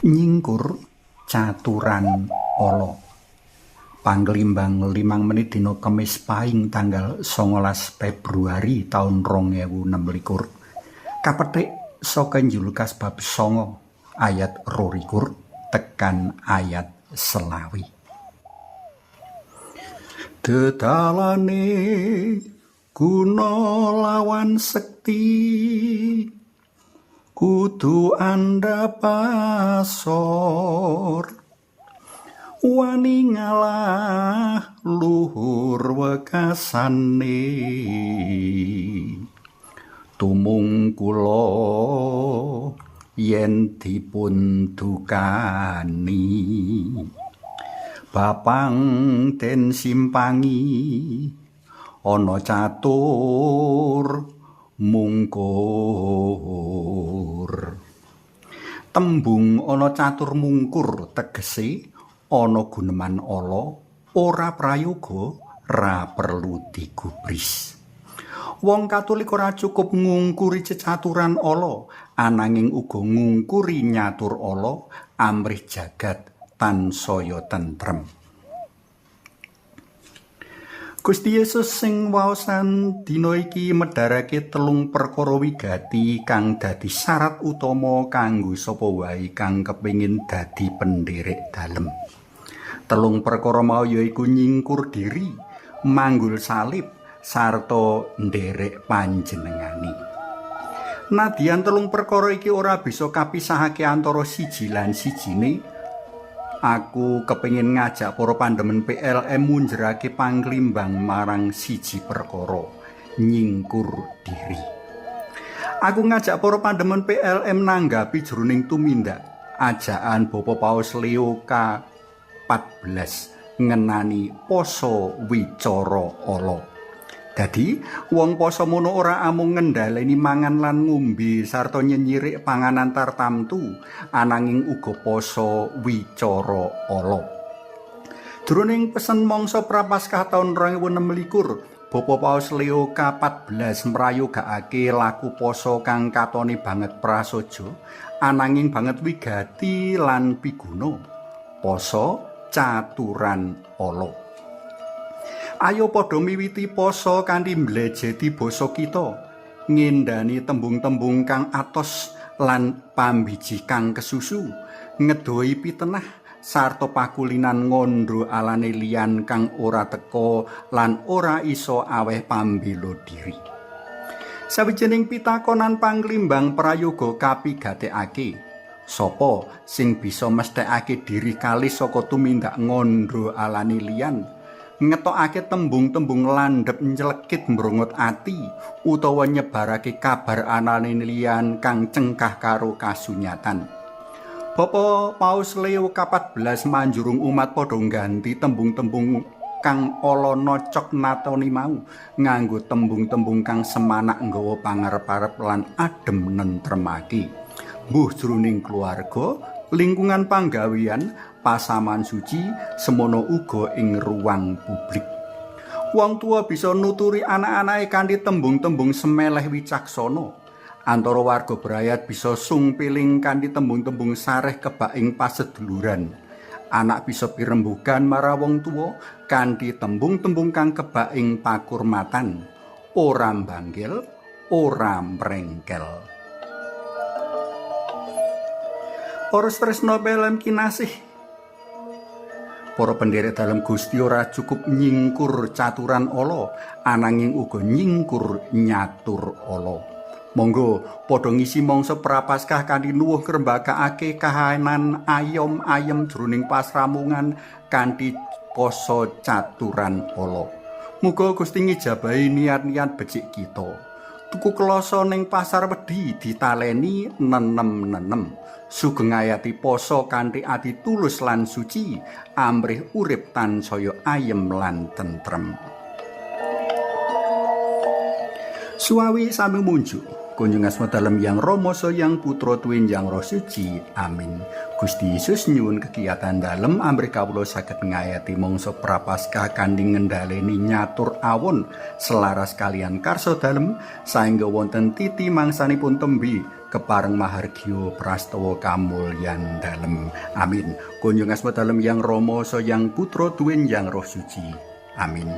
Nyingkur caturan ala. Panglimbang 5 menit dina Kemis Pahing tanggal 19 Februari taun 2026. Kapethik saka Injil Lukas bab 9 ayat 22 tekan ayat 20. Dedalane guna lawan sekti kudu andhapasor wani ngalah luhur wekasane tumung kula yen dipun dukani bapang den simpangi ana catur mungkur. Tembung ana catur mungkur tegese ana guneman ala ora prayoga ra perlu digubris. Wong Katolik ora cukup ngungkuri cecaturan ala ananging uga ngungkuri nyatur ala amrih jagat tansaya tentrem. Gusti Yesus sing waosan dina iki medharake 3 perkara wigati kang dadi syarat utama kanggo sapa wae kang kepengin dadi penderek dalem. 3 perkara mau yaiku nyingkur diri, manggul salib, sarta nderek panjenengani. Nadyan 3 perkara iki ora bisa kapisahake antara siji lan sijine. Aku kepengin ngajak para pandemen PLM munjerake panglimbang marang siji perkara, nyingkur diri. Aku ngajak para pandemen PLM nanggapi jroning tumindak ajakan Bapak Paus Leo K14 ngenani poso wicara ala. Dadi wong poso mono ora amung ngendhaleni mangan lan ngombe sarta nyenyirik panganan tartamtu, ananging uga poso wicara ala. Jroning pesen mangsa Prapaskah taun 2026, Bapak Paus Leo K14 mrayogakake laku poso kang katone banget prasaja, ananging banget wigati lan piguna. Poso caturan ala. Ayo padha miwiti poso kanthi mblejeti basa kita, ngendani tembung-tembung kang atos lan pambiji kang kesusu, ngedohi pitenah sarta pakulinan ngondho alane liyan kang ora teka lan ora iso aweh pambela diri. Sawijining pitakonan panglimbang prayoga kapigatekake. Sapa sing bisa mesthekake diri kalih saka tumindak ngondho alane liyan? Ngetokake tembung-tembung landhep nylekit mbrongot ati utawa nyebarake kabar anane liyan kang cengkah karo kasunyatan. Bapak Paus Leo K14 manjurung umat padha ngganti tembung-tembung kang ala nocok natoni mau nganggo tembung-tembung kang semanak nggawa pangarep-arep lan adem nentremake. Mbuh jroning keluarga, lingkungan panggawean, pasaman suci, semono uga ing ruang publik. Wong tua bisa nuturi anak-anake kanthi tembung-tembung semeleh wicaksana. Antara warga brayat bisa sungpiling kanthi tembung-tembung sareh kebak ing paseduluran. Anak bisa pirembugan marang wong tua kanthi tembung-tembung kang kebak ing pakurmatan. Ora mbanggil, ora mrengkel. Para tresna PLM kinasih, para penderek dalem Gusti ora cukup nyingkur caturan ala, ananging uga nyingkur nyatur ala. Monggo padha ngisi mangsa Prapaskah kanthi nuwuh ngrembakake kahanan ayom-ayem jroning pasramungan kanthi poso caturan ala. Muga Gusti ngijabahi niat-niat becik kita. Tuku kloso ning pasar wedi ditaleni nenem-nenem. Sugeng ayati poso kanthi ati tulus lan suci, amrih urip tansaya ayem lan tentrem. Suawi sami munjuk, kunjung asma dalem Yang Rama Yang Putra Tuwin Yang Roh Suci. Amin. Gusti Yesus nyuwun kegiatan dalem amrih kawula saged ngayati mangsa Prapaskah kanthi ngendhaleni nyatur awon selaras kalian karsa dalem saengga wonten titi mangsanipun tembe kepareng mahargya prastawa kamulyan dalem. Amin. Kunjung asma dalem Yang Rama sa Yang Putra duwin Yang Roh Suci. Amin.